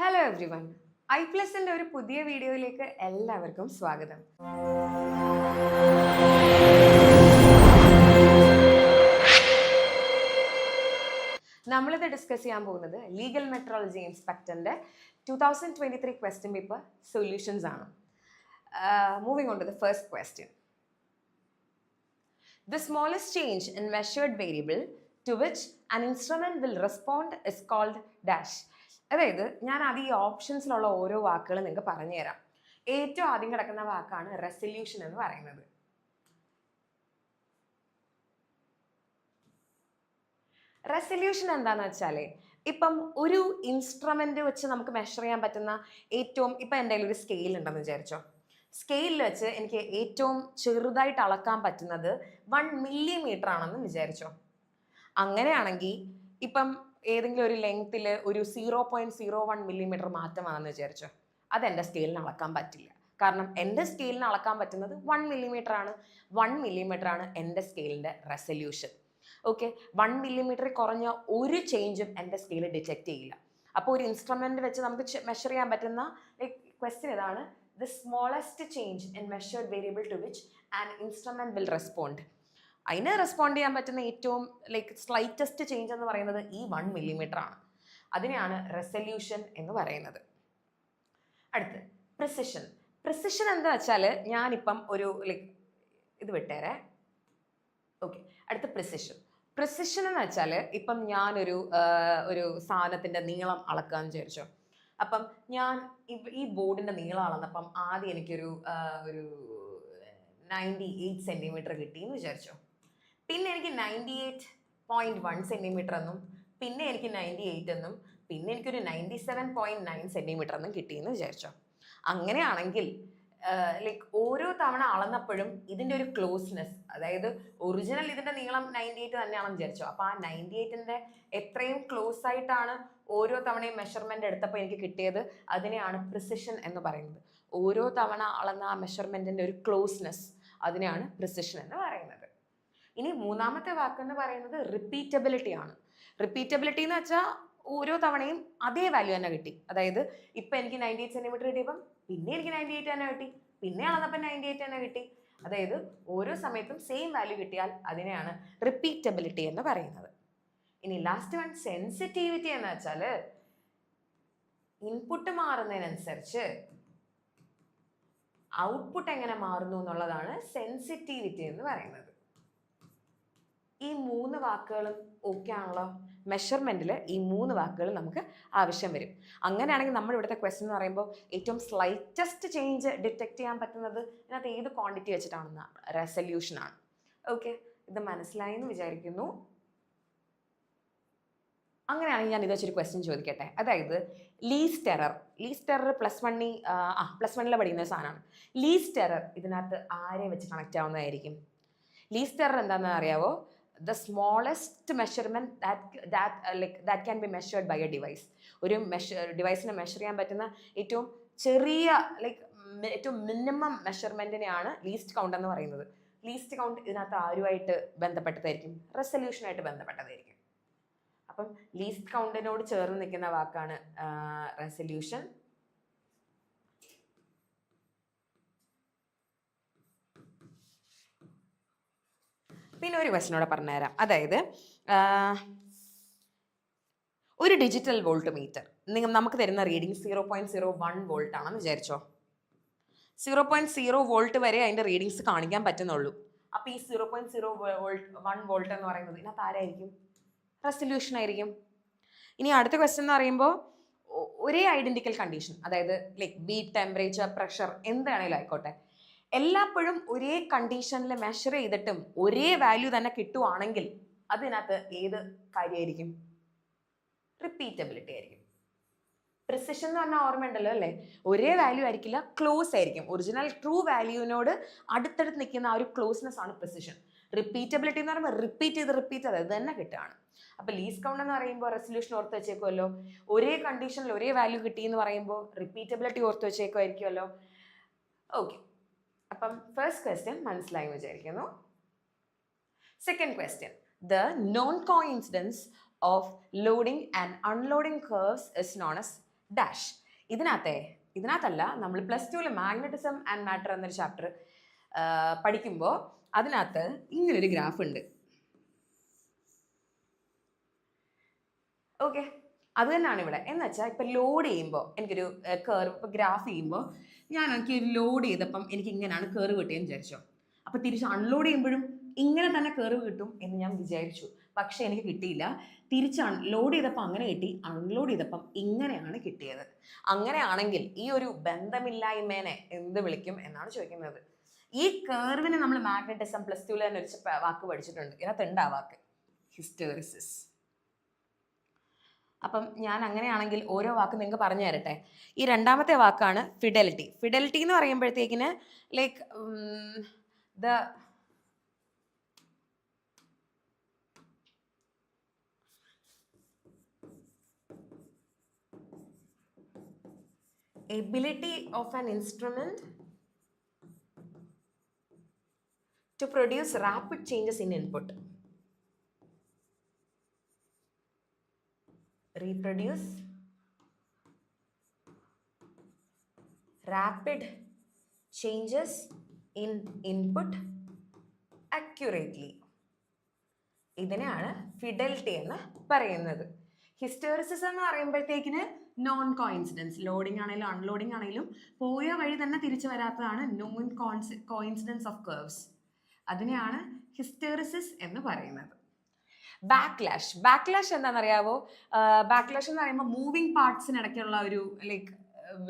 Hello every one, ഐ+ന്റെ ഒരു പുതിയ വീഡിയോയിലേക്ക് എല്ലാവർക്കും സ്വാഗതം. നമ്മളിത് ഡിസ്കസ് ചെയ്യാൻ പോകുന്നത് ലീഗൽ മെട്രോളജി ഇൻസ്പെക്ടറിന്റെ 2023 ക്വസ്റ്റ്യൻ പേപ്പർ സൊല്യൂഷൻസ് ആണ്. Moving on to the first question. The smallest change in measured variable to which an instrument will respond is called dash. അതായത് ഞാൻ അത് ഈ ഓപ്ഷൻസിലുള്ള ഓരോ വാക്കുകൾ നിങ്ങൾക്ക് പറഞ്ഞു തരാം. ഏറ്റവും ആദ്യം കിടക്കുന്ന വാക്കാണ് റെസല്യൂഷൻ എന്ന് പറയുന്നത്. റെസല്യൂഷൻ എന്താന്ന് വെച്ചാൽ ഇപ്പം ഒരു ഇൻസ്ട്രുമെന്റ് വെച്ച് നമുക്ക് മെഷർ ചെയ്യാൻ പറ്റുന്ന ഏറ്റവും ഇപ്പം എൻ്റെ കയ്യിൽ ഒരു സ്കെയിൽ ഉണ്ടെന്ന് വിചാരിച്ചോ. സ്കെയിലിൽ വെച്ച് എനിക്ക് ഏറ്റവും ചെറുതായിട്ട് അളക്കാൻ പറ്റുന്നത് 1 മില്ലിമീറ്റർ ആണെന്ന് വിചാരിച്ചോ. അങ്ങനെയാണെങ്കിൽ ഇപ്പം ഏതെങ്കിലും ഒരു ലെങ്ത്തിൽ ഒരു 0.01 മില്ലിമീറ്റർ മാറ്റമാണെന്ന് വിചാരിച്ചോ, അത് എൻ്റെ സ്കെയിലിന് അളക്കാൻ പറ്റില്ല. കാരണം എൻ്റെ സ്കെയിലിന് അളക്കാൻ പറ്റുന്നത് 1 മില്ലിമീറ്റർ ആണ്. 1 മില്ലിമീറ്റർ ആണ് എൻ്റെ സ്കെയിലിൻ്റെ റെസല്യൂഷൻ. ഓക്കെ, 1 മില്ലിമീറ്ററിൽ കുറഞ്ഞ ഒരു ചേഞ്ചും എൻ്റെ സ്കെയിൽ ഡിറ്റക്റ്റ് ചെയ്യില്ല. അപ്പോൾ ഒരു ഇൻസ്ട്രുമെന്റ് വെച്ച് നമുക്ക് മെഷർ ചെയ്യാൻ പറ്റുന്ന ക്വസ്റ്റ്യൻ ഇതാണ്: the smallest change in measured variable to which an instrument will respond. അതിന് റെസ്പോണ്ട് ചെയ്യാൻ പറ്റുന്ന ഏറ്റവും സ്ലൈറ്റസ്റ്റ് ചേഞ്ച് എന്ന് പറയുന്നത് ഈ 1 മില്ലിമീറ്റർ ആണ്. അതിനെയാണ് റെസല്യൂഷൻ എന്ന് പറയുന്നത്. അടുത്ത് പ്രിസിഷൻ. പ്രിസിഷൻ എന്താ വെച്ചാൽ ഞാനിപ്പം ഒരു ഇത് വിട്ടേരെ. ഓക്കെ, അടുത്ത പ്രിസിഷൻ. പ്രിസിഷൻ എന്ന് വെച്ചാൽ ഇപ്പം ഞാനൊരു സാധനത്തിൻ്റെ നീളം അളക്കാന്ന് വിചാരിച്ചോ. അപ്പം ഞാൻ ഈ ബോർഡിൻ്റെ നീളം അളന്നപ്പം ആദ്യം എനിക്കൊരു 98 സെൻറ്റിമീറ്റർ കിട്ടിയെന്ന് വിചാരിച്ചോ. പിന്നെ എനിക്ക് 98.1 സെൻറ്റിമീറ്റർ എന്നും, പിന്നെ എനിക്ക് 98 എന്നും, പിന്നെ എനിക്കൊരു 97.9 സെൻറ്റിമീറ്റർ എന്നും കിട്ടിയെന്ന് വിചാരിച്ചോ. അങ്ങനെയാണെങ്കിൽ ഓരോ തവണ അളന്നപ്പോഴും ഇതിൻ്റെ ഒരു ക്ലോസ്നെസ്, അതായത് ഒറിജിനൽ ഇതിൻ്റെ നീളം 98 തന്നെയാണെന്ന് വിചാരിച്ചോ. അപ്പോൾ ആ 98ൻ്റെ എത്രയും ക്ലോസ് ആയിട്ടാണ് ഓരോ തവണയും മെഷർമെൻ്റ് എടുത്തപ്പോൾ എനിക്ക് കിട്ടിയത്, അതിനെയാണ് പ്രിസിഷൻ എന്ന് പറയുന്നത്. ഓരോ തവണ അളന്ന ആ മെഷർമെൻറ്റിൻ്റെ ഒരു ക്ലോസ്നെസ്, അതിനെയാണ് പ്രിസിഷൻ എന്ന് പറയുന്നത്. ഇനി മൂന്നാമത്തെ വാക്കെന്ന് പറയുന്നത് റിപ്പീറ്റബിലിറ്റി ആണ്. റിപ്പീറ്റബിലിറ്റി എന്ന് വെച്ചാൽ ഓരോ തവണയും അതേ വാല്യൂ തന്നെ കിട്ടി. അതായത് ഇപ്പം എനിക്ക് 98 സെൻറ്റിമീറ്റർ കിട്ടിയപ്പം പിന്നെ എനിക്ക് 98 തന്നെ കിട്ടി, പിന്നെ അളന്നപ്പം 98 തന്നെ കിട്ടി. അതായത് ഓരോ സമയത്തും സെയിം വാല്യൂ കിട്ടിയാൽ അതിനെയാണ് റിപ്പീറ്റബിലിറ്റി എന്ന് പറയുന്നത്. ഇനി ലാസ്റ്റ് വൺ സെൻസിറ്റിവിറ്റി എന്ന് വെച്ചാൽ ഇൻപുട്ട് മാറുന്നതിനനുസരിച്ച് ഔട്ട്പുട്ട് എങ്ങനെ മാറുന്നു എന്നുള്ളതാണ് സെൻസിറ്റിവിറ്റി എന്ന് പറയുന്നത്. ഈ 3 വാക്കുകളും ഓക്കെ ആണല്ലോ. മെഷർമെൻറ്റിൽ ഈ 3 വാക്കുകൾ നമുക്ക് ആവശ്യം വരും. അങ്ങനെയാണെങ്കിൽ നമ്മൾ ഇവിടുത്തെ ക്വസ്റ്റ്യൻ എന്ന് പറയുമ്പോൾ ഏറ്റവും സ്ലൈറ്റസ്റ്റ് ചേഞ്ച് ഡിറ്റക്ട് ചെയ്യാൻ പറ്റുന്നത് ഇതിനകത്ത് ഏത് ക്വാണ്ടിറ്റി വെച്ചിട്ടാണെന്ന് റെസല്യൂഷനാണ്. ഓക്കെ, ഇത് മനസ്സിലായി എന്ന് വിചാരിക്കുന്നു. അങ്ങനെയാണെങ്കിൽ ഞാൻ ഇത് വെച്ചൊരു ക്വസ്റ്റ്യൻ ചോദിക്കട്ടെ. അതായത് ലീസ്റ്റ് എറർ +1 പഠിക്കുന്ന സാധനമാണ്. ലീസ്റ്റ് എറർ ഇതിനകത്ത് ആരെ വെച്ച് കണക്റ്റ് ആവുന്നതായിരിക്കും? ലീസ്റ്റ് എറർ എന്താണെന്ന് അറിയാവോ? The smallest measurement that can be measured by a device. ഒരു ഡിവൈസിനെ മെഷർ ചെയ്യാൻ പറ്റുന്ന ഏറ്റവും ചെറിയ ഏറ്റവും മിനിമം മെഷർമെൻറ്റിനെയാണ് ലീസ്റ്റ് കൗണ്ട് എന്ന് പറയുന്നത്. ലീസ്റ്റ് കൗണ്ട് ഇതിനകത്ത് ആരുമായിട്ട് ബന്ധപ്പെട്ടതായിരിക്കും? റെസല്യൂഷനായിട്ട് ബന്ധപ്പെട്ടതായിരിക്കും. അപ്പം ലീസ്റ്റ് കൗണ്ടിനോട് ചേർന്ന് നിൽക്കുന്ന വാക്കാണ് റെസല്യൂഷൻ. പിന്നെ ഒരു ക്വസ്റ്റ്യനോടെ പറഞ്ഞുതരാം. അതായത് ഒരു ഡിജിറ്റൽ വോൾട്ട് മീറ്റർ നമുക്ക് തരുന്ന റീഡിങ് 0.01 വോൾട്ട് ആണെന്ന് വിചാരിച്ചോ. 0.0 വോൾട്ട് വരെ അതിൻ്റെ റീഡിങ്സ് കാണിക്കാൻ പറ്റുന്നുള്ളൂ. അപ്പോൾ ഈ 0.01 വോൾട്ട് എന്ന് പറയുന്നത് ഇതിനകത്ത് ആരായിരിക്കും? റെസല്യൂഷൻ ആയിരിക്കും. ഇനി അടുത്ത ക്വസ്റ്റ്യൻ എന്ന് പറയുമ്പോൾ ഒരേ ഐഡൻറ്റിക്കൽ കണ്ടീഷൻ, അതായത് ബീറ്റ്, ടെമ്പറേച്ചർ, പ്രഷർ എന്താണെങ്കിലും ആയിക്കോട്ടെ, എല്ലാപ്പോഴും ഒരേ കണ്ടീഷനിൽ മെഷർ ചെയ്തിട്ടും ഒരേ വാല്യൂ തന്നെ കിട്ടുവാണെങ്കിൽ അതിനകത്ത് ഏത് കാര്യമായിരിക്കും? റിപ്പീറ്റബിലിറ്റി ആയിരിക്കും. പ്രിസിഷൻ എന്ന് പറഞ്ഞാൽ ഓർമ്മയുണ്ടല്ലോ അല്ലേ? ഒരേ വാല്യൂ ആയിരിക്കില്ല, ക്ലോസ് ആയിരിക്കും. ഒറിജിനൽ ട്രൂ വാല്യൂവിനോട് അടുത്തടുത്ത് നിൽക്കുന്ന ആ ഒരു ക്ലോസ്നെസ് ആണ് പ്രിസിഷൻ. റിപ്പീറ്റബിലിറ്റി എന്ന് പറയുമ്പോൾ റിപ്പീറ്റ് അത് തന്നെ കിട്ടുകയാണ്. അപ്പോൾ ലീസ്റ്റ് കൗണ്ട് എന്ന് പറയുമ്പോൾ റെസല്യൂഷൻ ഓർത്ത് വെച്ചേക്കുമല്ലോ. ഒരേ കണ്ടീഷനിൽ ഒരേ വാല്യൂ കിട്ടി എന്ന് പറയുമ്പോൾ റിപ്പീറ്റബിലിറ്റി ഓർത്ത് വെച്ചേക്കുമായിരിക്കുമല്ലോ. ഓക്കെ, അപ്പം ഫസ്റ്റ് ക്വസ്റ്റ്യൻ മനസ്സിലായി വിചാരിക്കുന്നു. Second question: the non coincidence of loading and unloading curves is known as dash. ഇതിനകത്തല്ല, നമ്മൾ +2 മാഗ്നറ്റിസം ആൻഡ് മാറ്റർ എന്നൊരു ചാപ്റ്റർ പഠിക്കുമ്പോൾ അതിനകത്ത് ഇങ്ങനൊരു ഗ്രാഫ് ഉണ്ട്. ഓക്കെ, അത് തന്നെയാണ് ഇവിടെ. എന്ന് വെച്ചാൽ ഇപ്പം ലോഡ് ചെയ്യുമ്പോൾ എനിക്കൊരു കർവ്, ഇപ്പോൾ ഗ്രാഫ് ചെയ്യുമ്പോൾ എനിക്കൊരു ലോഡ് ചെയ്തപ്പം എനിക്ക് ഇങ്ങനെയാണ് കർവ് കിട്ടിയെന്ന് വിചാരിച്ചോ. അപ്പം തിരിച്ച് അൺലോഡ് ചെയ്യുമ്പോഴും ഇങ്ങനെ തന്നെ കർവ് കിട്ടും എന്ന് ഞാൻ വിചാരിച്ചു. പക്ഷെ എനിക്ക് കിട്ടിയില്ല. തിരിച്ച് ലോഡ് ചെയ്തപ്പോൾ അങ്ങനെ കിട്ടി, അൺലോഡ് ചെയ്തപ്പം ഇങ്ങനെയാണ് കിട്ടിയത്. അങ്ങനെയാണെങ്കിൽ ഈ ഒരു ബന്ധമില്ലായ്മേനെ എന്ത് വിളിക്കും എന്നാണ് ചോദിക്കുന്നത്. ഈ കർവിന് നമ്മൾ മാഗ്നറ്റിസം +2 തന്നെ ഒരു വാക്ക് പഠിച്ചിട്ടുണ്ട്. ഇതിനകത്തുണ്ട് ആ വാക്ക്, ഹിസ്റ്റെറിസിസ്. അപ്പം ഞാൻ അങ്ങനെയാണെങ്കിൽ ഓരോ വാക്ക് നിങ്ങൾക്ക് പറഞ്ഞു തരട്ടെ. ഈ രണ്ടാമത്തെ വാക്കാണ് ഫിഡലിറ്റി. ഫിഡലിറ്റി എന്ന് പറയുമ്പോഴത്തേക്കിന് like the ability of an instrument to produce rapid changes in input. Reproduce rapid changes in input accurately. ഇതിനെയാണ് ഫിഡലിറ്റി എന്ന് പറയുന്നത്. ഹിസ്റ്റെറിസിസ് എന്ന് പറയുമ്പോഴത്തേക്കിന് നോൺ കോയിൻസിഡൻസ്, ലോഡിംഗ് ആണെങ്കിലും അൺലോഡിംഗ് ആണെങ്കിലും പോയ വഴി തന്നെ തിരിച്ചു വരാത്തതാണ് നോൺ കോയിൻസിഡൻസ് ഓഫ് കർവ്സ്. അതിനെയാണ് ഹിസ്റ്റെറിസിസ് എന്ന് പറയുന്നത്. ബാക്ക്ലാഷ്. ബാക്ക്ലാഷ് എന്താണെന്നറിയാവോ? ബാക്ക്ലാഷ് എന്ന് പറയുമ്പോൾ മൂവിങ് പാർട്സിനിടയ്ക്കുള്ള ഒരു ലൈക്ക്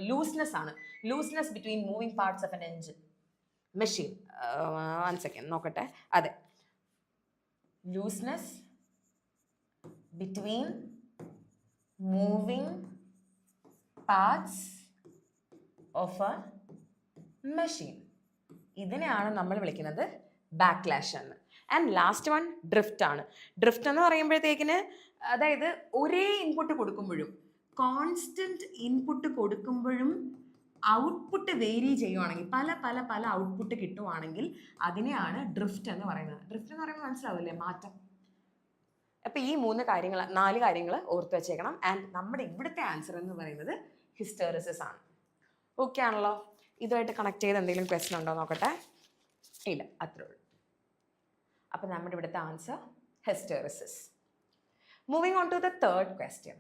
ലൂസ്നെസ് ആണ്. Looseness between moving parts of an engine machine. 1 second നോക്കട്ടെ. അതെ, looseness between moving parts of a machine. ഇതിനെയാണ് നമ്മൾ വിളിക്കുന്നത് ബാക്ക്ലാഷ് എന്ന്. ആൻഡ് ലാസ്റ്റ് വൺ ഡ്രിഫ്റ്റ് ആണ്. ഡ്രിഫ്റ്റ് എന്ന് പറയുമ്പോഴത്തേക്കിന് അതായത് ഒരേ ഇൻപുട്ട് കൊടുക്കുമ്പോഴും കോൺസ്റ്റന്റ് ഇൻപുട്ട് കൊടുക്കുമ്പോഴും ഔട്ട്പുട്ട് വേരി ചെയ്യുവാണെങ്കിൽ പല പല പല ഔട്ട്പുട്ട് കിട്ടുവാണെങ്കിൽ അതിനെയാണ് ഡ്രിഫ്റ്റ് എന്ന് പറയുന്നത്. ഡ്രിഫ്റ്റ് എന്ന് പറയുമ്പോൾ മനസ്സിലാവില്ലേ, മാറ്റം. അപ്പം ഈ 4 കാര്യങ്ങൾ ഓർത്ത് വെച്ചേക്കണം. ആൻഡ് നമ്മുടെ ഇവിടുത്തെ ആൻസർ എന്ന് പറയുന്നത് ഹിസ്റ്റെറിസിസ് ആണ്. ഓക്കെ ആണല്ലോ? ഇതുമായിട്ട് കണക്ട് ചെയ്ത് എന്തെങ്കിലും ക്വസ്റ്റൻ ഉണ്ടോ നോക്കട്ടെ. ഇല്ല, അത്രേ ഉള്ളൂ. അപ്പം നമ്മുടെ ഇവിടുത്തെ answer hysteresis. Moving on to the third question.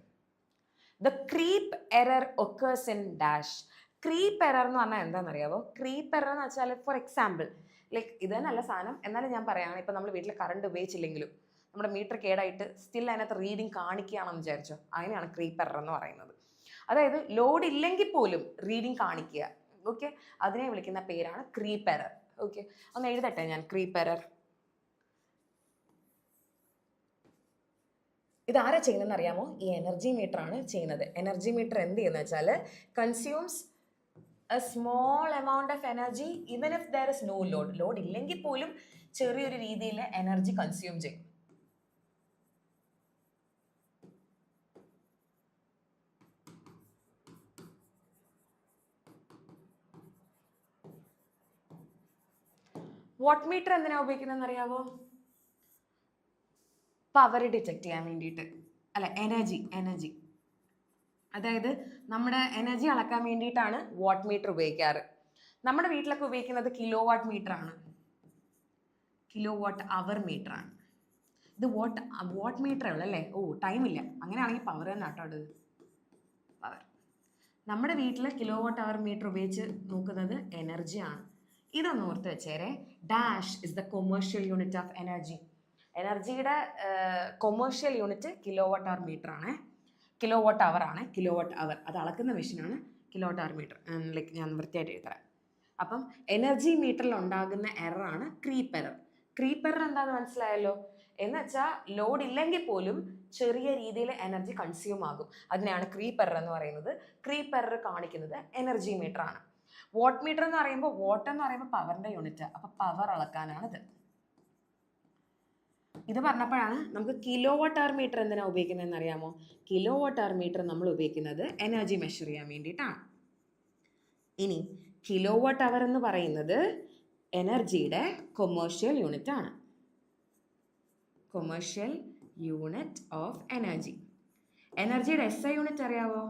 The creep error occurs in dash. Creep error എന്ന് പറഞ്ഞാൽ എന്താണെന്നറിയാവോ? ക്രീപ്പ് എറർ എന്ന് വെച്ചാൽ ഫോർ എക്സാമ്പിൾ ലൈക്ക് ഇത് തന്നെയല്ല സാധനം, എന്നാലും ഞാൻ പറയുകയാണ്. ഇപ്പം നമ്മൾ വീട്ടിൽ കറണ്ട് ഉപയോഗിച്ചില്ലെങ്കിലും നമ്മുടെ മീറ്റർ കേടായിട്ട് സ്റ്റിൽ അതിനകത്ത് റീഡിങ് കാണിക്കുകയാണെന്ന് വിചാരിച്ചോ, അതിനെയാണ് ക്രീപ്പ് എറർ എന്ന് പറയുന്നത്. അതായത് ലോഡ് ഇല്ലെങ്കിൽ പോലും റീഡിങ് കാണിക്കുക. ഓക്കെ, അതിനെ വിളിക്കുന്ന പേരാണ് ക്രീപ്പ് എറർ. ഓക്കെ, ഒന്ന് എഴുതട്ടെ ഞാൻ. ക്രീപ്പ് എറർ ഇതാരാ ചെയ്യുന്നതെന്ന് അറിയാമോ? ഈ എനർജി മീറ്റർ ആണ് ചെയ്യുന്നത്. എനർജി മീറ്റർ എന്ത് ചെയ്യുന്നത് വെച്ചാൽ consumes a small amount of energy even if there is no load. Load ഇല്ലെങ്കിൽ പോലും ചെറിയൊരു രീതിയിൽ എനർജി കൺസ്യൂം ചെയ്യും. വാട്ട് മീറ്റർ എന്തിനാ ഉപയോഗിക്കുന്നതെന്ന് അറിയാവോ? പവർ ഡിറ്റക്ട് ചെയ്യാൻ വേണ്ടിയിട്ട്. അല്ല, എനർജി അതായത് നമ്മുടെ എനർജി അളക്കാൻ വേണ്ടിയിട്ടാണ് വാട്ട് മീറ്റർ ഉപയോഗിക്കാറ്. നമ്മുടെ വീട്ടിലൊക്കെ ഉപയോഗിക്കുന്നത് കിലോ വാട്ട് മീറ്റർ ആണ്, കിലോ വാട്ട് അവർ മീറ്റർ ആണ്. ഇത് വാട്ട് മീറ്റർ ഉള്ളു അല്ലേ? ഓ, ടൈമില്ല. അങ്ങനെയാണെങ്കിൽ പവർ തന്നെ ആട്ടോ. പവർ നമ്മുടെ വീട്ടിൽ കിലോ വാട്ട് അവർ മീറ്റർ ഉപയോഗിച്ച് നോക്കുന്നത് എനർജിയാണ്. ഇതൊന്ന് ഓർത്ത് വെച്ചേരെ. Dash is the commercial unit of energy. എനർജിയുടെ commercial unit kilo watt hour meter ആണ്. കിലോ വാട്ട് അവർ ആണ്. കിലോ വാട്ട് അവർ അത് അളക്കുന്ന മെഷീനാണ് kilo watt hour meter. Like ഞാൻ വൃത്തിയായിട്ട് എഴുതരാം. അപ്പം എനർജി മീറ്ററിൽ ഉണ്ടാകുന്ന എററാണ് ക്രീപ്പ് എറർ. ക്രീപ്പ് എറർ എന്താണെന്ന് മനസ്സിലായല്ലോ? എന്ന് വെച്ചാൽ ലോഡ് ഇല്ലെങ്കിൽ പോലും ചെറിയ രീതിയിൽ എനർജി കൺസ്യൂം ആകും. അതിനെയാണ് ക്രീപ്പ് എറർ എന്ന് പറയുന്നത്. ക്രീപ്പ് എറർ കാണിക്കുന്നത് എനർജി മീറ്റർ ആണ്. വാട്ട് മീറ്റർ എന്ന് പറയുമ്പോൾ വാട്ട് എന്ന് പറയുമ്പോൾ പവറിന്റെ യൂണിറ്റ്. അപ്പം പവർ അളക്കാനാണിത്. ഇത് പറഞ്ഞപ്പോഴാണ് നമുക്ക് കിലോ വാട്ട് അവർ മീറ്റർ എന്തിനാണ് ഉപയോഗിക്കുന്നതെന്ന് അറിയാമോ? കിലോ വാട്ട് അവർ മീറ്റർ നമ്മൾ ഉപയോഗിക്കുന്നത് എനർജി മെഷർ ചെയ്യാൻ വേണ്ടിയിട്ടാണ്. ഇനി കിലോ വാട്ട് അവർ എന്ന് പറയുന്നത് എനർജിയുടെ കൊമേഴ്ഷ്യൽ യൂണിറ്റ് ആണ്. Commercial unit of energy. എനർജിയുടെ SI യൂണിറ്റ് അറിയാവോ?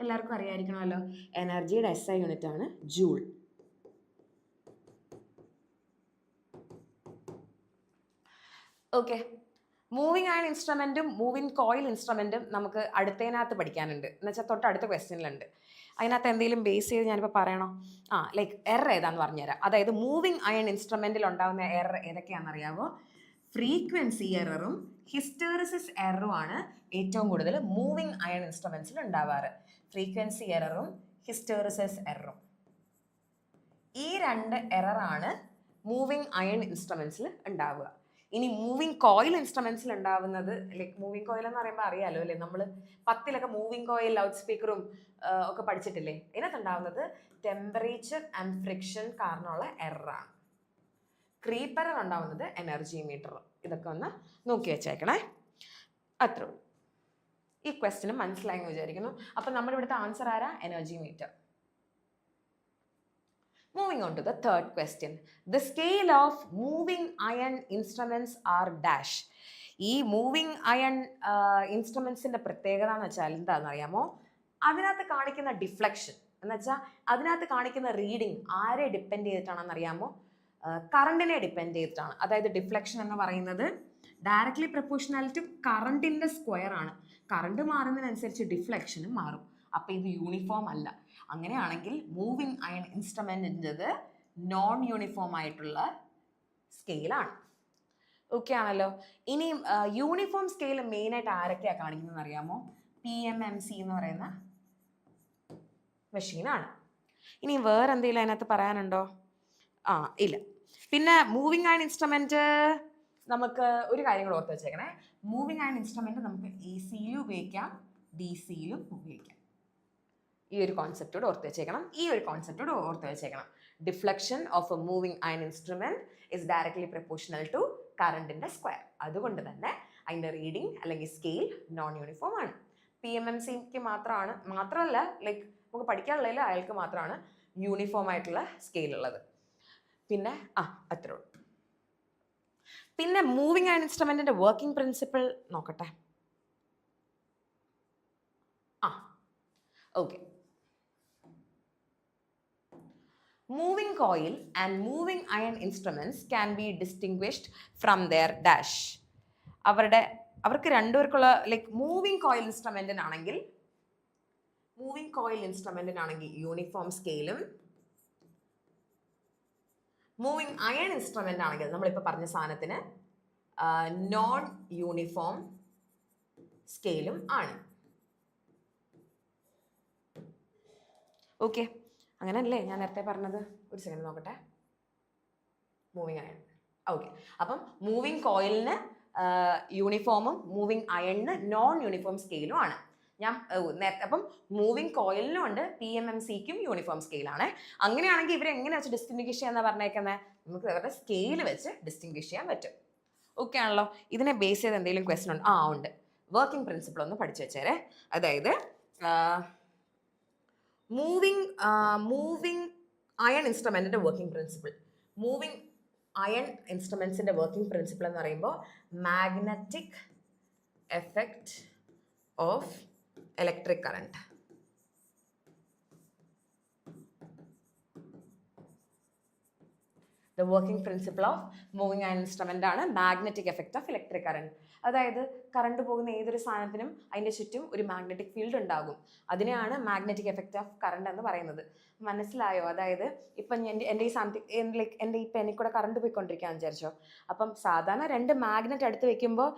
എല്ലാവർക്കും അറിയാമായിരിക്കണമല്ലോ. എനർജിയുടെ SI യൂണിറ്റ് ആണ് ജൂൾ. ഓക്കെ, മൂവിങ് അയൺ ഇൻസ്ട്രുമെൻറ്റും മൂവിങ് കോയിൽ ഇൻസ്ട്രുമെൻറ്റും നമുക്ക് അടുത്തതിനകത്ത് പഠിക്കാനുണ്ട്. എന്ന് വെച്ചാൽ തൊട്ടടുത്ത ക്വസ്റ്റ്യനിലുണ്ട്. അതിനകത്ത് എന്തെങ്കിലും ബേസ് ചെയ്ത് ഞാനിപ്പോൾ പറയണോ? ലൈക്ക് എറർ ഏതാന്ന് പറഞ്ഞുതരാം. അതായത് മൂവിങ് അയൺ ഇൻസ്ട്രുമെൻറ്റിൽ ഉണ്ടാകുന്ന എറർ ഏതൊക്കെയാണെന്ന് അറിയാമോ? ഫ്രീക്വൻസി എററും ഹിസ്റ്ററിസിസ് എററും ആണ് ഏറ്റവും കൂടുതൽ മൂവിങ് അയൺ ഇൻസ്ട്രുമെൻസിൽ ഉണ്ടാവാറ്. ഫ്രീക്വൻസി എററും ഹിസ്റ്ററിസിസ് എററും, ഈ രണ്ട് എററാണ് മൂവിങ് അയൺ ഇൻസ്ട്രുമെൻസിൽ ഉണ്ടാവുക. ഇനി മൂവിങ് കോയിൽ ഇൻസ്ട്രുമെന്റ്സിൽ ഉണ്ടാവുന്നത്, ലൈക്ക് മൂവിങ് കോയിൽ എന്ന് പറയുമ്പോൾ അറിയാലോ അല്ലേ, നമ്മൾ 10 മൂവിങ് കോയിൽ ലൗഡ് സ്പീക്കറും ഒക്കെ പഠിച്ചിട്ടില്ലേ? ഇതിനകത്ത് ഉണ്ടാവുന്നത് ടെമ്പറേച്ചർ ആൻഡ് ഫ്രിക്ഷൻ കാരണമുള്ള എററാണ്. ക്രീപ്പ് എറർ ഉണ്ടാവുന്നത് എനർജി മീറ്റർ. ഇതൊക്കെ ഒന്ന് നോക്കി വെച്ചേക്കണേ. അത്രേ ഉള്ളൂ. ഈ ക്വസ്റ്റിന് മനസ്സിലായെന്ന് വിചാരിക്കുന്നു. അപ്പം നമ്മുടെ ഇവിടുത്തെ ആൻസർ ആരാ? Energy meter. Moving on to the third question. The scale of moving iron instruments are dash. ഈ മൂവിങ് അയൺ ഇൻസ്ട്രുമെന്റ്സിന്റെ പ്രത്യേകത എന്ന് വെച്ചാൽ എന്താണെന്ന് അറിയാമോ? അതിനകത്ത് കാണിക്കുന്ന ഡിഫ്ലക്ഷൻ എന്ന് വെച്ചാൽ അതിനകത്ത് കാണിക്കുന്ന റീഡിങ് ആരെ ഡിപ്പെൻഡ് ചെയ്തിട്ടാണെന്ന് അറിയാമോ? കറണ്ടിനെ ഡിപ്പെൻഡ് ചെയ്തിട്ടാണ്. അതായത് ഡിഫ്ലക്ഷൻ എന്ന് പറയുന്നത് ഡയറക്ട്ലി പ്രൊപ്പോർഷണൽ ടു കറണ്ടിന്റെ സ്ക്വയർ ആണ്. കറണ്ട് മാറുന്നതിനനുസരിച്ച് ഡിഫ്ലക്ഷനും മാറും. അപ്പം ഇത് യൂണിഫോം അല്ല. അങ്ങനെയാണെങ്കിൽ മൂവിങ് അയൺ ഇൻസ്ട്രുമെന്റിൻ്റെത് നോൺ യൂണിഫോം ആയിട്ടുള്ള സ്കെയിലാണ്. ഓക്കെ ആണല്ലോ. ഇനി യൂണിഫോം സ്കെയിൽ മെയിനായിട്ട് ആരൊക്കെയാണ് കാണിക്കുന്നതെന്ന് അറിയാമോ? PMMC എന്ന് പറയുന്ന മെഷീനാണ്. ഇനി വേറെ എന്തെങ്കിലും അതിനകത്ത് പറയാനുണ്ടോ? ഇല്ല. പിന്നെ മൂവിങ് അയൺ ഇൻസ്ട്രുമെന്റ് നമുക്ക് ഒരു കാര്യം കൂടെ ഓർത്ത് വെച്ചേക്കണേ. മൂവിങ് അയൺ ഇൻസ്ട്രുമെന്റ് നമുക്ക് AC-യിലും ഉപയോഗിക്കാം, DC-യിലും ഉപയോഗിക്കാം. ഈ ഒരു കോൺസെപ്റ്റോട് ഓർത്ത് വെച്ചേക്കണം. Deflection of a moving iron instrument is directly proportional to കറണ്ടിന്റെ സ്ക്വയർ. അതുകൊണ്ട് തന്നെ അതിന്റെ റീഡിങ് അല്ലെങ്കിൽ സ്കെയിൽ നോൺ യൂണിഫോം ആണ്. PMMCക്ക് മാത്രമല്ല, ലൈക്ക് നമുക്ക് പഠിക്കാനുള്ളതിൽ അയാൾക്ക് മാത്രമാണ് യൂണിഫോം ആയിട്ടുള്ള സ്കെയിൽ ഉള്ളത്. പിന്നെ അത്രേ ഉള്ളൂ. പിന്നെ മൂവിങ് അയൺ ഇൻസ്ട്രുമെന്റിന്റെ വർക്കിംഗ് പ്രിൻസിപ്പിൾ നോക്കട്ടെ. Okay, moving coil and moving iron instruments can be distinguished from their dash. അവർക്ക് രണ്ടുപേർക്കുള്ള ലൈക്ക് മൂവിങ് കോയിൽ ഇൻസ്ട്രുമെന്റിനാണെങ്കിൽ യൂണിഫോം സ്കെയിലും, മൂവിങ് അയൺ ഇൻസ്ട്രുമെന്റ് ആണെങ്കിൽ നമ്മളിപ്പോൾ പറഞ്ഞ സാധനത്തിന് നോൺ യൂണിഫോം സ്കെയിലും ആണ്. ഓക്കെ, അങ്ങനല്ലേ ഞാൻ നേരത്തെ പറഞ്ഞത്? ഒരു സെക്കൻഡ് നോക്കട്ടെ. Moving iron. ഓക്കെ, അപ്പം മൂവിങ് കോയിലിന് യൂണിഫോമും മൂവിങ് അയണിന് നോൺ യൂണിഫോം സ്കെയിലും ആണ്. അപ്പം മൂവിങ് കോയിലിനും ഉണ്ട്, PMMCക്കും യൂണിഫോം സ്കെയിലാണ്. അങ്ങനെയാണെങ്കിൽ ഇവരെ എങ്ങനെ വെച്ച് ഡിസ്റ്റിങ്വിഷ് ചെയ്യാന്നാ പറഞ്ഞേക്കുന്നത്? നമുക്ക് ഇവരുടെ സ്കെയിൽ വെച്ച് ഡിസ്റ്റിങ്വിഷ് ചെയ്യാൻ പറ്റും. ഓക്കെ ആണല്ലോ. ഇതിനെ ബേസ് ചെയ്ത് എന്തെങ്കിലും ക്വസ്റ്റൻ ഉണ്ട്? ഉണ്ട്. വർക്കിംഗ് പ്രിൻസിപ്പിൾ ഒന്ന് പഠിച്ചു വെച്ചേരെ. അതായത് മൂവിങ് അയൺ ഇൻസ്ട്രുമെന്റിന്റെ വർക്കിംഗ് പ്രിൻസിപ്പിൾ. മൂവിങ് അയൺ ഇൻസ്ട്രുമെന്റ്സിന്റെ വർക്കിംഗ് പ്രിൻസിപ്പിൾ എന്ന് പറയുമ്പോൾ magnetic effect of electric current. The working principle of moving iron instrument ആണ് magnetic effect of electric current. അതായത് കറണ്ട് പോകുന്ന ഏതൊരു സാധനത്തിനും അതിൻ്റെ ചുറ്റും ഒരു മാഗ്നറ്റിക് ഫീൽഡ് ഉണ്ടാകും. അതിനെയാണ് മാഗ്നറ്റിക് എഫക്റ്റ് ഓഫ് കറണ്ട് എന്ന് പറയുന്നത്. മനസ്സിലായോ? അതായത് ഇപ്പം എൻ്റെ ഈ സാധനത്തിൽ എൻ്റെ ഈ പെന്നിൽ കൂടെ കറണ്ട് പോയിക്കൊണ്ടിരിക്കുകയെന്ന് വിചാരിച്ചോ. അപ്പം സാധാരണ രണ്ട് മാഗ്നറ്റ് അടുത്ത് വെക്കുമ്പോൾ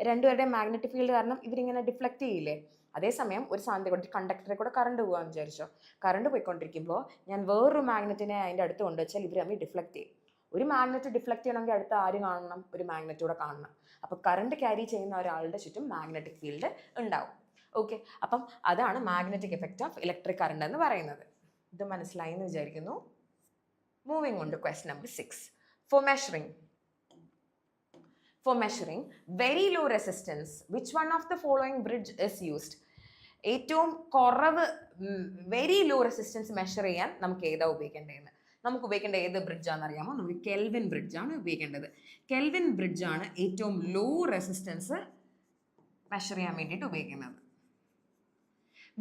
രണ്ടുപേരുടെയും മാഗ്നറ്റിക് ഫീൽഡ് കാരണം ഇവരിങ്ങനെ ഡിഫ്ലക്റ്റ് ചെയ്യില്ലേ? അതേസമയം ഒരു സാധനത്തെ കൊണ്ട് കണ്ടക്ടറെ കൂടെ കറണ്ട് പോകാമെന്ന് വിചാരിച്ചോ. കറണ്ട് പോയിക്കൊണ്ടിരിക്കുമ്പോൾ ഞാൻ വേറൊരു മാഗ്നറ്റിനെ അതിൻ്റെ അടുത്ത് കൊണ്ടുവച്ചാൽ ഇവർ തമ്മിൽ ഡിഫ്ലക്റ്റ് ചെയ്യും. ഒരു മാഗ്നറ്റ് ഡിഫ്ലക്റ്റ് ചെയ്യണമെങ്കിൽ അടുത്ത് ആര് കാണണം? ഒരു മാഗ്നറ്റ് കൂടെ കാണണം. അപ്പോൾ കറണ്ട് ക്യാരി ചെയ്യുന്ന ഒരാളുടെ ചുറ്റും മാഗ്നറ്റിക് ഫീൽഡ് ഉണ്ടാവും. ഓക്കെ, അപ്പം അതാണ് magnetic effect of electric current എന്ന് പറയുന്നത്. ഇത് മനസ്സിലായി എന്ന് വിചാരിക്കുന്നു. Moving on to question number 6. For measuring very low resistance, which one of the following bridge is used? ഏറ്റവും കുറവ് വെരി ലോ റെസിസ്റ്റൻസ് മെഷർ ചെയ്യാൻ നമുക്ക് ഏതാ ഉപയോഗിക്കേണ്ടതെന്ന്? നമുക്ക് ഉപയോഗിക്കേണ്ട ഏത് ബ്രിഡ്ജാണെന്ന് അറിയാമോ? നമുക്ക് കെൽവിൻ ബ്രിഡ്ജാണ് ഉപയോഗിക്കേണ്ടത്. കെൽവിൻ ബ്രിഡ്ജാണ് ഏറ്റവും ലോ റെസിസ്റ്റൻസ് മെഷർ ചെയ്യാൻ വേണ്ടിയിട്ട് ഉപയോഗിക്കുന്നത്.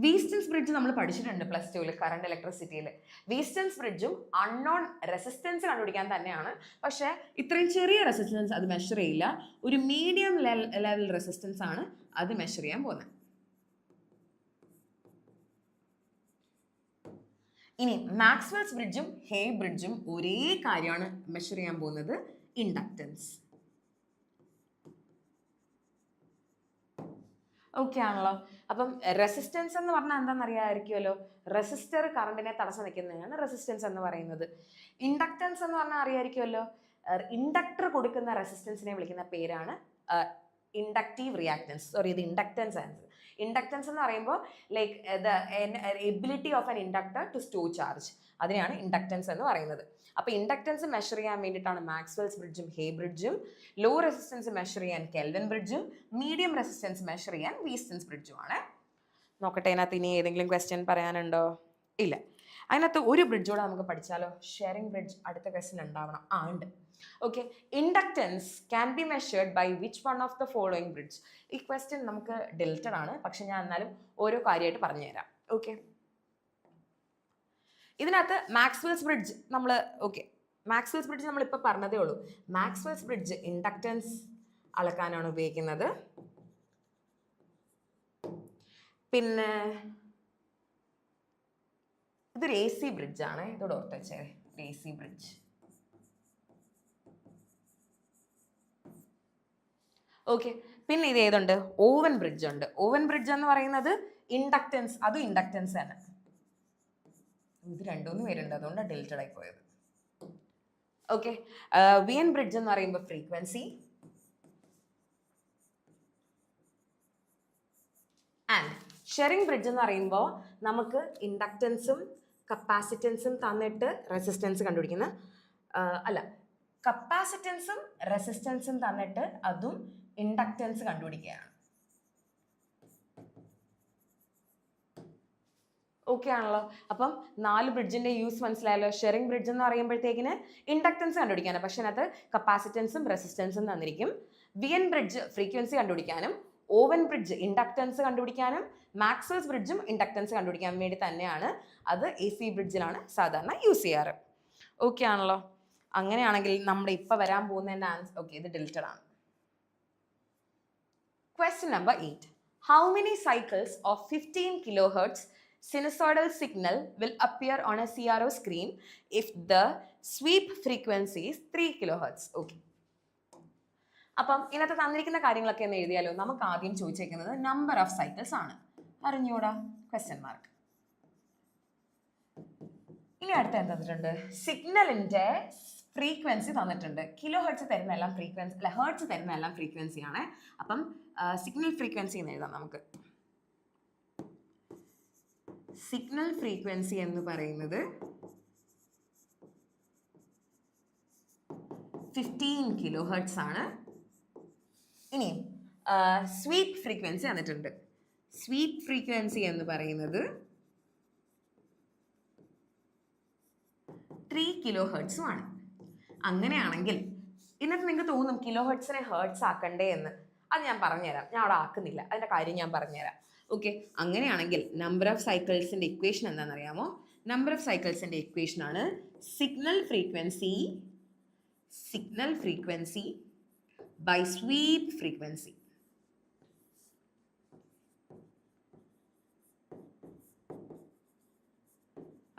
വീസ്റ്റൻസ് ബ്രിഡ്ജ് നമ്മൾ പഠിച്ചിട്ടുണ്ട് +2 കറണ്ട് ഇലക്ട്രിസിറ്റിയിൽ. വീസ്റ്റൻസ് ബ്രിഡ്ജും അൺനോൺ റെസിസ്റ്റൻസ് കണ്ടുപിടിക്കാൻ തന്നെയാണ്. പക്ഷേ ഇത്രയും ചെറിയ റെസിസ്റ്റൻസ് അത് മെഷർ ചെയ്യില്ല. ഒരു മീഡിയം ലെവൽ റെസിസ്റ്റൻസ് ആണ് അത് മെഷർ ചെയ്യാൻ പോകുന്നത്. ഇനി മാക്സ്വെൽസ് ബ്രിഡ്ജും ഹേ ബ്രിഡ്ജും ഒരേ കാര്യമാണ് മെഷർ ചെയ്യാൻ പോകുന്നത്, ഇൻഡക്റ്റൻസ്. ഓക്കെ ആണല്ലോ. അപ്പം റെസിസ്റ്റൻസ് എന്ന് പറഞ്ഞാൽ എന്താണെന്ന് അറിയാമായിരിക്കുമല്ലോ. റെസിസ്റ്റർ കറണ്ടിനെ തടസ്സം നിൽക്കുന്നതാണ് റെസിസ്റ്റൻസ് എന്ന് പറയുന്നത്. ഇൻഡക്റ്റൻസ് എന്ന് പറഞ്ഞാൽ അറിയാമായിരിക്കുമല്ലോ. ഇൻഡക്ടർ കൊടുക്കുന്ന റെസിസ്റ്റൻസിനെ വിളിക്കുന്ന പേരാണ് ഇൻഡക്റ്റീവ് റിയാക്റ്റൻസ്. സോറി, ഇത് ഇൻഡക്റ്റൻസ് ആണ്. ഇൻഡക്റ്റൻസ് എന്ന് പറയുമ്പോൾ like the ability of an inductor to store charge, അതിനെയാണ് ഇൻഡക്റ്റൻസ് എന്ന് പറയുന്നത്. അപ്പോൾ ഇൻഡക്റ്റൻസ് മെഷർ ചെയ്യാൻ വേണ്ടിയിട്ടാണ് മാക്സ്വെൽസ് ബ്രിഡ്ജും ഹേ ബ്രിഡ്ജും, ലോ റെസിസ്റ്റൻസ് മെഷർ ചെയ്യാൻ കെൽവിൻ ബ്രിഡ്ജും, മീഡിയം റെസിസ്റ്റൻസ് മെഷർ ചെയ്യാൻ വീസ്റ്റൻസ് ബ്രിഡ്ജും ആണ്. നോക്കട്ടെ, അതിനകത്ത് ഇനി ഏതെങ്കിലും ക്വസ്റ്റ്യൻ പറയാനുണ്ടോ? ഇല്ല. അതിനകത്ത് ഒരു ബ്രിഡ്ജോടെ നമുക്ക് പഠിച്ചാലോ? ഷെയറിംഗ് ബ്രിഡ്ജ് അടുത്ത ക്വസ്റ്റ്യൻ ഉണ്ടാവണം. ഉണ്ട്. Okay, inductance can be measured by which one of the following bridge. ഈ ക്വസ്റ്റ്യൻ നമുക്ക് ഡിലറ്റഡ് ആണ്, പക്ഷെ ഞാൻ എന്നാലും ഓരോ കാര്യമായിട്ട് പറഞ്ഞുതരാം. ഓക്കെ, ഇതിനകത്ത് മാക്സ്വെൽസ് ബ്രിഡ്ജ് മാക്സ്വെൽസ് ബ്രിഡ്ജ് നമ്മളിപ്പോൾ പറഞ്ഞതേ ഉള്ളൂ. മാക്സ്വെൽസ് ബ്രിഡ്ജ് ഇൻഡക്റ്റൻസ് അളക്കാനാണ് ഉപയോഗിക്കുന്നത്. പിന്നെ ഇതൊരു AC ബ്രിഡ്ജാണ്, ഇതോടെ ഓർത്ത് വെച്ചേ, AC ബ്രിഡ്ജ്. ഓക്കെ, പിന്നെ ഇത് ഏതുണ്ട്? ഓവൻ ബ്രിഡ്ജ് ഉണ്ട്. ഓവൻ ബ്രിഡ്ജ് എന്ന് പറയുന്നത് ഇൻഡക്റ്റൻസ്, അതും ഇൻഡക്റ്റൻസ് ആണ്. ഇത് രണ്ടൂന്ന് പേരുണ്ട്, അതുകൊണ്ടാണ് ഡിലറ്റഡ് ആയി പോയത്. ഓക്കെ, വിയൻ ബ്രിഡ്ജ് എന്ന് പറയുമ്പോൾ ഫ്രീക്വൻസി, ആൻഡ് ഷെയറിംഗ് ബ്രിഡ്ജ് എന്ന് പറയുമ്പോൾ നമുക്ക് ഇൻഡക്റ്റൻസും കപ്പാസിറ്റൻസും തന്നിട്ട് റെസിസ്റ്റൻസ് കണ്ടുപിടിക്കുന്ന കപ്പാസിറ്റൻസും റെസിസ്റ്റൻസും തന്നിട്ട് അതും ഇൻഡക്റ്റൻസ് കണ്ടുപിടിക്കുകയാണ്. ഓക്കെ ആണല്ലോ. അപ്പം 4 ബ്രിഡ്ജിന്റെ യൂസ് മനസ്സിലായല്ലോ. ഷെയറിംഗ് ബ്രിഡ്ജ് എന്ന് പറയുമ്പോഴത്തേക്കിന് ഇൻഡക്റ്റൻസ് കണ്ടുപിടിക്കാനാണ്, പക്ഷെ അതിനകത്ത് കപ്പാസിറ്റൻസും റെസിസ്റ്റൻസും തന്നിരിക്കും. വിയൻ ബ്രിഡ്ജ് ഫ്രീക്വൻസി കണ്ടുപിടിക്കാനും, ഓവൻ ബ്രിഡ്ജ് ഇൻഡക്റ്റൻസ് കണ്ടുപിടിക്കാനും, മാക്സ്വെൽസ് ബ്രിഡ്ജും ഇൻഡക്റ്റൻസ് കണ്ടുപിടിക്കാൻ വേണ്ടി തന്നെയാണ്. അത് AC ബ്രിഡ്ജിലാണ് സാധാരണ യൂസ് ചെയ്യാറ്. ഓക്കെ ആണല്ലോ. അങ്ങനെയാണെങ്കിൽ നമ്മുടെ ഇപ്പം വരാൻ പോകുന്നതിൻ്റെ ആൻസർ, ഓക്കെ, ഇത് ഡിലറ്റഡ് ആണ്. Question number 8. How many cycles of 15 kilohertz sinusoidal signal will appear on a CRO screen if the sweep frequency is 3 kilohertz? Okay. അപ്പം ഇതിനകത്ത് തന്നിരിക്കുന്ന കാര്യങ്ങളൊക്കെ എന്ന് എഴുതിയാലോ. നമുക്ക് ആദ്യം ചോദിച്ചേക്കുന്നത് നമ്പർ ഓഫ് സൈക്കിൾസ് ആണ്. അറിഞ്ഞൂടാ? Question mark. ഇനി അടുത്ത എന്താ തന്നിട്ടുണ്ട്? സിഗ്നലിന്റെ ഫ്രീക്വൻസി തന്നിട്ടുണ്ട്. കിലോ ഹെർട്സ് തരുന്ന എല്ലാം ഫ്രീക്വൻസി അല്ല, ഹെർട്സ് തരുന്ന എല്ലാം ഫ്രീക്വൻസിയാണ്. അപ്പം സിഗ്നൽ ഫ്രീക്വൻസി എന്ന് എഴുതാം നമുക്ക്. സിഗ്നൽ ഫ്രീക്വൻസി എന്ന് പറയുന്നത് 15 കിലോ ഹെർട്സ് ആണ്. ഇനി സ്വീപ്പ് ഫ്രീക്വൻസി തന്നിട്ടുണ്ട്. സ്വീപ്പ് ഫ്രീക്വൻസി എന്ന് പറയുന്നത് 3 കിലോ ഹെർട്സും ആണ്. അങ്ങനെയാണെങ്കിൽ ഇന്നത്തെ നിങ്ങൾക്ക് തോന്നും കിലോ ഹെർട്സിനെ ഹെർട്സ് ആക്കണ്ടേ എന്ന്. അത് ഞാൻ പറഞ്ഞുതരാം. ഞാൻ അവിടെ ആക്കുന്നില്ല, അതിൻ്റെ കാര്യം ഞാൻ പറഞ്ഞുതരാം. ഓക്കെ, അങ്ങനെയാണെങ്കിൽ നമ്പർ ഓഫ് സൈക്കിൾസിൻ്റെ ഇക്വേഷൻ എന്താണെന്നറിയാമോ? നമ്പർ ഓഫ് സൈക്കിൾസിൻ്റെ ഇക്വേഷൻ ആണ് signal frequency by sweep frequency.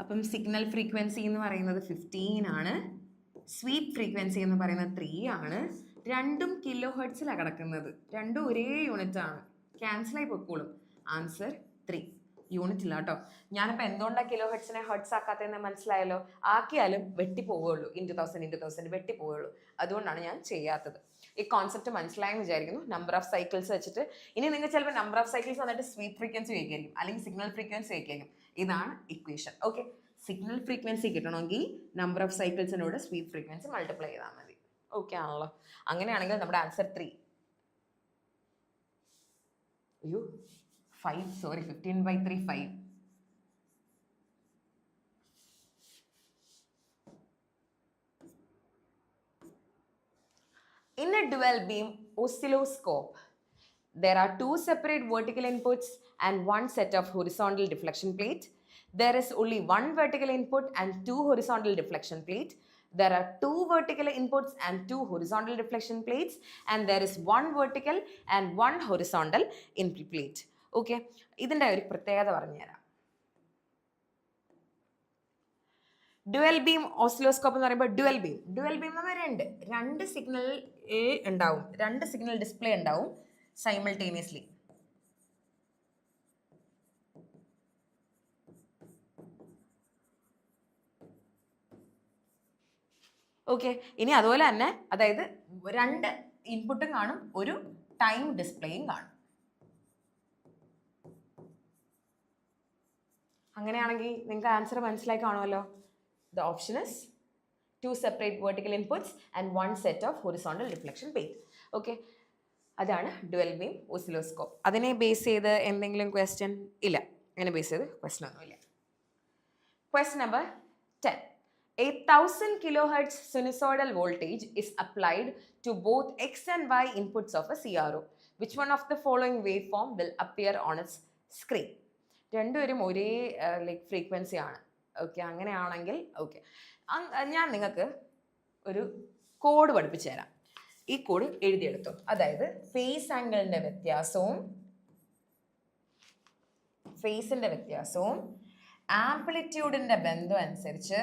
അപ്പം സിഗ്നൽ ഫ്രീക്വൻസി എന്ന് പറയുന്നത് 15 ആണ്, സ്വീപ്പ് ഫ്രീക്വൻസി എന്ന് പറയുന്നത് 3 ആണ്. രണ്ടും കിലോ ഹെർട്സിലാണ് കിടക്കുന്നത്. രണ്ടും ഒരേ യൂണിറ്റ് ആണ്. ക്യാൻസലായി പൊക്കോളും. ആൻസർ 3. യൂണിറ്റ് ഇല്ല കേട്ടോ. ഞാനിപ്പോൾ എന്തുകൊണ്ടാണ് കിലോ ഹെർട്സിനെ ഹെർട്സ് ആക്കാത്തതെന്ന് മനസ്സിലായല്ലോ. ആക്കിയാലും വെട്ടിപ്പോവുള്ളൂ, 1000 വെട്ടിപ്പോവുള്ളൂ. അതുകൊണ്ടാണ് ഞാൻ ചെയ്യാത്തത്. ഈ കോൺസെപ്റ്റ് മനസ്സിലായെന്ന് വിചാരിക്കുന്നു. നമ്പർ ഓഫ് സൈക്കിൾസ് വെച്ചിട്ട് ഇനി നിങ്ങൾ ചിലപ്പോൾ നമ്പർ ഓഫ് സൈക്കിൾസ് വന്നിട്ട് സ്വീപ്പ് ഫ്രീക്വൻസി വയ്ക്കായിരിക്കും, അല്ലെങ്കിൽ സിഗ്നൽ ഫ്രീക്വൻസി വയ്ക്കായിരിക്കും. ഇതാണ് ഇക്വേഷൻ. ഓക്കെ, സിഗ്നൽ ഫ്രീക്വൻസി കിട്ടണമെങ്കിൽ നമ്പർ ഓഫ് സൈക്കിൾസിനോട് സ്വീപ്പ് ഫ്രീക്വൻസി മൾട്ടിപ്ലൈ ചെയ്താൽ മതി. ഓക്കെ ആണല്ലോ. അങ്ങനെയാണെങ്കിൽ നമ്മുടെ answer 3. 15/3 5. In a dual beam oscilloscope, there are 2 separate vertical inputs and 1 set of horizontal deflection plate. There is only 1 vertical input and 2 horizontal deflection plate. There are 2 vertical inputs and 2 horizontal deflection plates, and there is 1 vertical and 1 horizontal input plate. Okay, ഇതിൻ്റെ ഒരു പ്രത്യേകത പറഞ്ഞുതരാം. Dual beam oscilloscope എന്ന് പറയുമ്പോൾ dual beam എന്ന് പറയുന്നത് രണ്ട് signal ഉണ്ടാവും, 2 സിഗ്നൽ ഡിസ്പ്ലേ ഉണ്ടാവും സൈമൾട്ടേനിയസ്ലി. ഓക്കെ, ഇനി അതുപോലെ തന്നെ അതായത് 2 ഇൻപുട്ടും കാണും, ഒരു ടൈം ഡിസ്പ്ലേയും കാണും. അങ്ങനെയാണെങ്കിൽ നിങ്ങൾക്ക് ആൻസർ മനസ്സിലായി കാണുമല്ലോ. The option is 2 separate vertical inputs and 1 set of horizontal deflection plate. Okay, അതാണ് ഡ്യുവൽ ബീം ഓസിലോസ്കോപ്പ്. അതിനെ ബേസ് ചെയ്ത് എന്തെങ്കിലും ക്വസ്റ്റ്യൻ ഇല്ല, അങ്ങനെ ബേസ് ചെയ്ത് ക്വസ്റ്റ്യൻ ഒന്നുമില്ല. Question number 10. A 1000 kilohertz sinusoidal voltage is applied to both X and Y inputs of a CRO. Which one of the following waveform will appear on its screen? രണ്ടുപേരും ഒരേ like frequency ആണ്. Okay, അങ്ങനെയാണെങ്കിൽ okay, ഞാൻ നിങ്ങൾക്ക് ഒരു code പഠിപ്പിച്ചു തരാം. ഈ കോഡ് എഴുതിയെടുത്തു. അതായത് ഫേസ് ആംഗിളിൻ്റെ വ്യത്യാസവും ആംപ്ലിറ്റ്യൂഡിൻ്റെ ബന്ധം അനുസരിച്ച്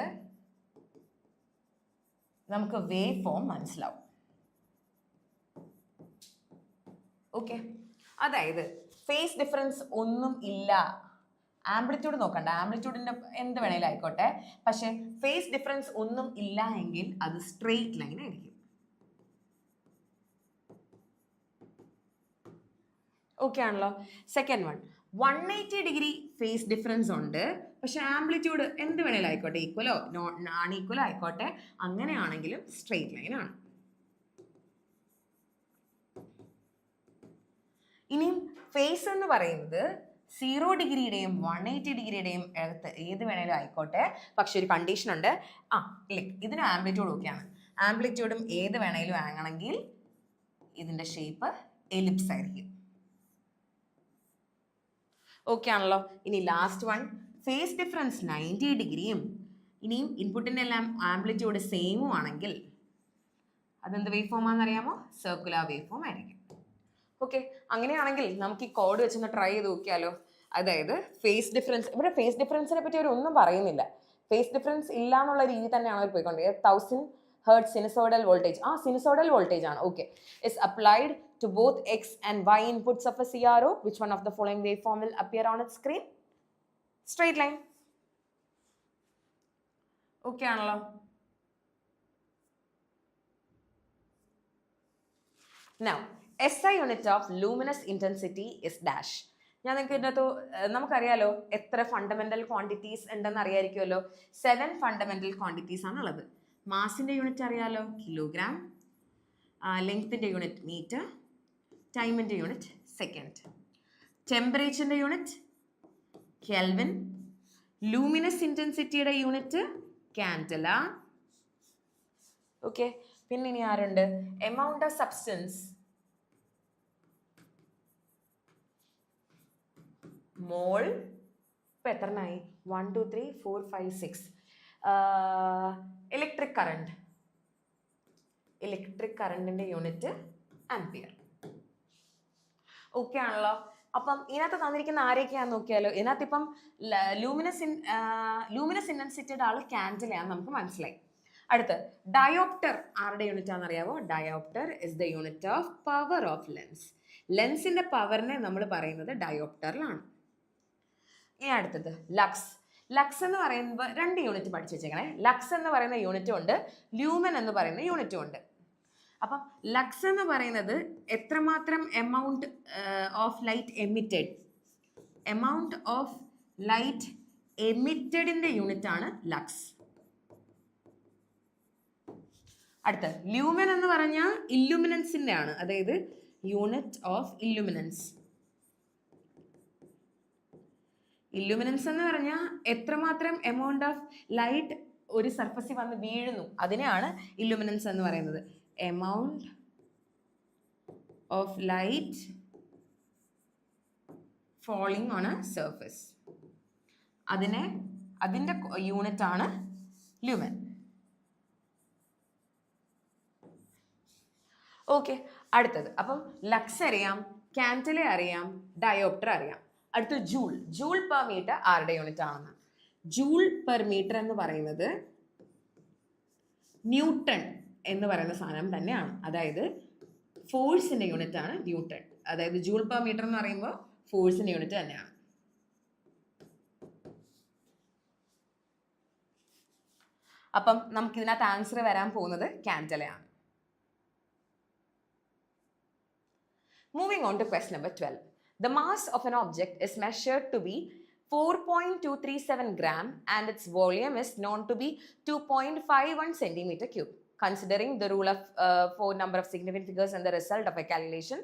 നമുക്ക് വേവ് ഫോം മനസ്സിലാവും. ഓക്കെ, അതായത് ഫേസ് ഡിഫറൻസ് ഒന്നും ഇല്ല, ആംപ്ലിറ്റ്യൂഡ് നോക്കണ്ട, ആംപ്ലിറ്റ്യൂഡിൻ്റെ എന്ത് വേണേലും ആയിക്കോട്ടെ, പക്ഷെ ഫേസ് ഡിഫറൻസ് ഒന്നും ഇല്ല എങ്കിൽ അത് സ്ട്രെയിറ്റ് ലൈൻ ആയിരിക്കും. ഓക്കെ ആണല്ലോ. Second one, 180 degree phase difference ഉണ്ട്, പക്ഷെ ആംപ്ലിറ്റ്യൂഡ് എന്ത് വേണേലും ആയിക്കോട്ടെ, ഈക്വലോ നോൺ ഈക്വലോ ആയിക്കോട്ടെ, അങ്ങനെയാണെങ്കിലും സ്ട്രെയിറ്റ് ലൈൻ ആണ്. ഇനിയും ഫേസ് എന്ന് പറയുന്നത് 0 ഡിഗ്രിയുടെയും 180 ഡിഗ്രിയുടെയും അകത്ത് ഏത് വേണേലും ആയിക്കോട്ടെ, പക്ഷെ ഒരു കണ്ടീഷൻ ഉണ്ട്. ഇതിന് ആംപ്ലിറ്റ്യൂഡ് ഓക്കെയാണ്, ആംപ്ലിറ്റ്യൂഡും ഏത് വേണേലും ആണെങ്കിൽ ഇതിൻ്റെ ഷേപ്പ് എലിപ്സ് ആയിരിക്കും. ഓക്കെ ആണല്ലോ. ഇനി ലാസ്റ്റ് വൺ, ഫേസ് ഡിഫറൻസ് 90 ഡിഗ്രിയും ഇനിയും ഇൻപുട്ടിൻ്റെ എല്ലാം ആംപ്ലിറ്റ്യൂഡ് സെയിമും ആണെങ്കിൽ അതെന്ത് വേവ് ഫോം ആണെന്ന് അറിയാമോ? സർക്കുലർ വേവ് ഫോം ആയിരിക്കും. ഓക്കെ, അങ്ങനെയാണെങ്കിൽ നമുക്ക് ഈ കോഡ് വെച്ചൊന്ന് ട്രൈ ചെയ്ത് നോക്കിയാലോ. അതായത് ഫേസ് ഡിഫറൻസ്, ഇവിടെ ഫേസ് ഡിഫറൻസിനെ പറ്റി അവരൊന്നും പറയുന്നില്ല, ഫേസ് ഡിഫറൻസ് ഇല്ല എന്നുള്ള രീതി തന്നെയാണ് അവർ പോയിക്കൊണ്ടിരിക്കുന്നത്. 1000 hertz sinusoidal voltage, sinusoidal voltage ആണ്. Okay, is applied to both X and Y inputs of a CRO. Which one of the following waveform will appear on its screen? Straight line. Okay ആണല്ലോ. Now, SI unit of luminous intensity is dash. ഞാൻ നിങ്ങൾക്ക് ഇതിനകത്ത് നമുക്കറിയാലോ എത്ര fundamental quantities ഉണ്ടെന്ന് അറിയായിരിക്കുമല്ലോ. 7 fundamental quantities ആണുള്ളത്. മാസിൻ്റെ unit അറിയാലോ, കിലോഗ്രാം, ലെങ്ത്തിൻ്റെ യൂണിറ്റ് മീറ്റർ, ടൈമിൻ്റെ യൂണിറ്റ് സെക്കൻഡ്, ടെമ്പറേച്ചറിൻ്റെ യൂണിറ്റ് കെൽവിൻ, ലൂമിനസ് ഇൻറ്റൻസിറ്റിയുടെ യൂണിറ്റ് കാൻഡല. ഓക്കെ, പിന്നെ ഇനി ആരുണ്ട്? Amount of substance, mole. ഇപ്പം എത്രണ്ണായി? 1 2 3 4 5 6. ഇലക്ട്രിക് കറണ്ടിൻ്റെ യൂണിറ്റ് ആംപിയർ. ഓക്കെ ആണല്ലോ. അപ്പം ഇതിനകത്ത് തന്നിരിക്കുന്ന ആരെയൊക്കെയാണെന്ന് നോക്കിയാലോ. ഇതിനകത്ത് ഇപ്പം ലൂമിനസ് ഇൻറ്റൻസിറ്റിയുടെ ആൾ കാൻഡലയാന്ന് നമുക്ക് മനസ്സിലായി. അടുത്ത് ഡയോപ്റ്റർ ആരുടെ യൂണിറ്റ് ആണെന്ന് അറിയാമോ? Dioptre is the unit of power of lens. ലെൻസിൻ്റെ പവറിനെ നമ്മൾ പറയുന്നത് ഡയോപ്റ്ററിലാണ്. ഇനി അടുത്തത് ലക്സ്. ലക്സ് എന്ന് പറയുമ്പോൾ 2 യൂണിറ്റ് പഠിച്ചു വെച്ചേക്കണേ. ലക്സ് എന്ന് പറയുന്ന യൂണിറ്റും ഉണ്ട്, ലൂമൻ എന്ന് പറയുന്ന യൂണിറ്റും ഉണ്ട്. അപ്പം ലക്സ് എന്ന് പറയുന്നത് എത്രമാത്രം എമൗണ്ട് ഓഫ് ലൈറ്റ് എമിറ്റഡിൻ്റെ യൂണിറ്റ് ആണ് ലക്സ്. അടുത്ത ലൂമൻ എന്ന് പറഞ്ഞാൽ ഇല്ലുമിനൻസിൻ്റെ ആണ്, അതായത് യൂണിറ്റ് ഓഫ് ഇല്ലുമിനൻസ്. ഇല്ലുമിനൻസ് എന്ന് പറഞ്ഞാൽ എത്രമാത്രം എമൗണ്ട് ഓഫ് ലൈറ്റ് ഒരു സർഫസിൽ വന്ന് വീഴുന്നു, അതിനെയാണ് ഇല്ലുമിനൻസ് എന്ന് പറയുന്നത്. Amount of light falling on a surface. അതിൻ്റെ യൂണിറ്റ് ആണ് lumen. ഓക്കെ, അടുത്തത്. അപ്പം ലക്സ് അറിയാം, കാൻഡില അറിയാം, ഡയോപ്റ്റർ അറിയാം. അടുത്ത് ജൂൾ പെർ മീറ്റർ ആരുടെ യൂണിറ്റ് ആണെന്ന്. ജൂൾ പെർ മീറ്റർ എന്ന് പറയുന്നത് ന്യൂട്ടൺ എന്ന് പറയുന്ന സാധനം തന്നെയാണ്. അതായത് ഫോഴ്സിന്റെ യൂണിറ്റ് ആണ് ന്യൂട്ടൺ. അതായത് ജൂൾ പെർ മീറ്റർ എന്ന് പറയുമ്പോൾ ഫോഴ്സിന്റെ യൂണിറ്റ് തന്നെയാണ്. അപ്പം നമുക്ക് ഇതിനകത്ത് ആൻസർ വരാൻ പോകുന്നത് കാൻഡിലയാണ്. Moving on to question number 12. The mass of an object is measured to be 4.237 gram and its volume is known to be 2.51 centimeter cube. Considering the rule of 4 number of significant figures and the result of a calculation,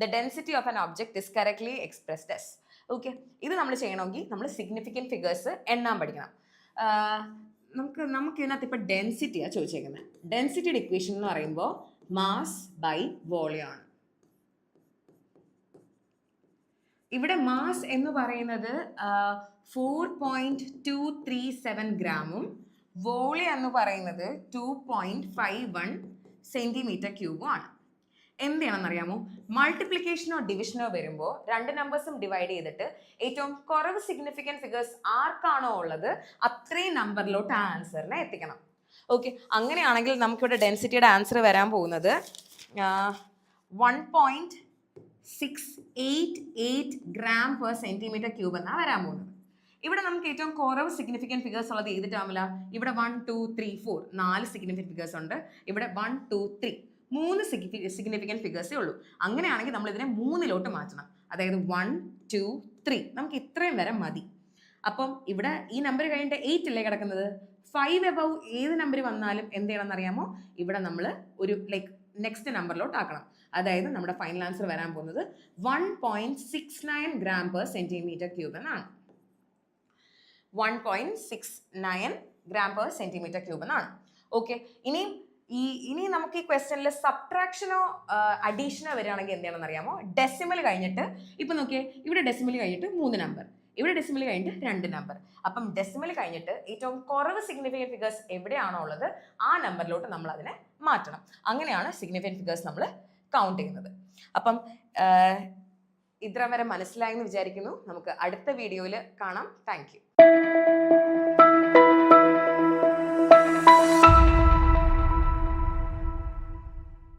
the density of an object is correctly expressed as. Okay, ഇത് നമ്മൾ ചെയ്യണമെങ്കിൽ നമ്മൾ significant figures എണ്ണാൻ പഠിക്കണം. നമുക്ക് ഇതിനകത്ത് ഇപ്പോൾ ഡെൻസിറ്റിയാണ് ചോദിച്ചേക്കുന്നത്. ഡെൻസിറ്റിയുടെ equation എന്ന് പറയുമ്പോൾ മാസ് ബൈ വോളിയം ആണ്. ഇവിടെ മാസ് എന്ന് പറയുന്നത് 4.237 ഗ്രാമും വോളിയം എന്ന് പറയുന്നത് 2.51 സെന്റിമീറ്റർ ക്യൂബും ആണ്. എന്തിനാണെന്നറിയാമോ? മൾട്ടിപ്ലിക്കേഷനോ ഡിവിഷനോ വരുമ്പോൾ രണ്ട് നമ്പേഴ്സും ഡിവൈഡ് ചെയ്തിട്ട് ഏറ്റവും കുറവ് സിഗ്നിഫിക്കൻറ്റ് ഫിഗേഴ്സ് ആർക്കാണോ ഉള്ളത് അത്രയും നമ്പറിലോട്ട് ആ ആൻസറിനെ എത്തിക്കണം. ഓക്കെ, അങ്ങനെയാണെങ്കിൽ നമുക്കിവിടെ ഡെൻസിറ്റിയുടെ ആൻസർ വരാൻ പോകുന്നത് 1.688 gram per centimeter cube എന്നാണ് വരാൻ പോകുന്നത്. ഇവിടെ നമുക്ക് ഏറ്റവും കുറവ് സിഗ്നിഫിക്കൻറ്റ് ഫിഗേഴ്സ് ഉള്ളത് ഏതിട്ടാവില്ല? ഇവിടെ 1, 2, 3, 4 4 സിഗ്നിഫിക്കൻറ്റ് ഫിഗേഴ്സ് ഉണ്ട്. ഇവിടെ 1, 2, 3 3 സിഗ്നിഫിക്കൻറ്റ് ഫിഗേഴ്സേ ഉള്ളൂ. അങ്ങനെയാണെങ്കിൽ നമ്മൾ ഇതിനെ 3ലോട്ട് മാറ്റണം. അതായത് 1, 2, 3 നമുക്ക് ഇത്രയും വരെ മതി. അപ്പം ഇവിടെ ഈ നമ്പർ കഴിഞ്ഞിട്ട് 8 അല്ലേ കിടക്കുന്നത്. 5 above ഏത് നമ്പർ വന്നാലും എന്ത് ചെയ്യണമെന്ന് അറിയാമോ? ഇവിടെ നമ്മൾ ഒരു നെക്സ്റ്റ് നമ്പറിലോട്ട് ആക്കണം. അതായത് നമ്മുടെ ഫൈനൽ ആൻസർ വരാൻ പോകുന്നത് 1.69 gram per centimeter cube എന്നാണ്. 1.69 gram per centimeter cube എന്നാണ്. ഓക്കെ, ഇനി നമുക്ക് ഈ ക്വസ്റ്റ്യനിൽ സബ്ട്രാക്ഷനോ അഡീഷനോ വരികയാണെങ്കിൽ എന്താണെന്ന് അറിയാമോ? ഡെസിമൽ കഴിഞ്ഞിട്ട് ഇപ്പം നോക്കിയേ, ഇവിടെ ഡെസിമൽ കഴിഞ്ഞിട്ട് 3 നമ്പർ, ഇവിടെ ഡെസിമൽ കഴിഞ്ഞിട്ട് 2 നമ്പർ. അപ്പം ഡെസിമൽ കഴിഞ്ഞിട്ട് ഏറ്റവും കുറവ് സിഗ്നിഫിക്കൻറ്റ് ഫിഗേഴ്സ് എവിടെയാണോ ഉള്ളത് ആ നമ്പറിലോട്ട് നമ്മൾ അതിനെ മാറ്റണം. അങ്ങനെയാണ് സിഗ്നിഫിക്കൻറ്റ് ഫിഗേഴ്സ് നമ്മൾ കൗണ്ട് ചെയ്യുന്നത്. അപ്പം ഇത്ര വരെ മനസ്സിലായെന്ന് വിചാരിക്കുന്നു. നമുക്ക് അടുത്ത വീഡിയോയിൽ കാണാം. Thank you.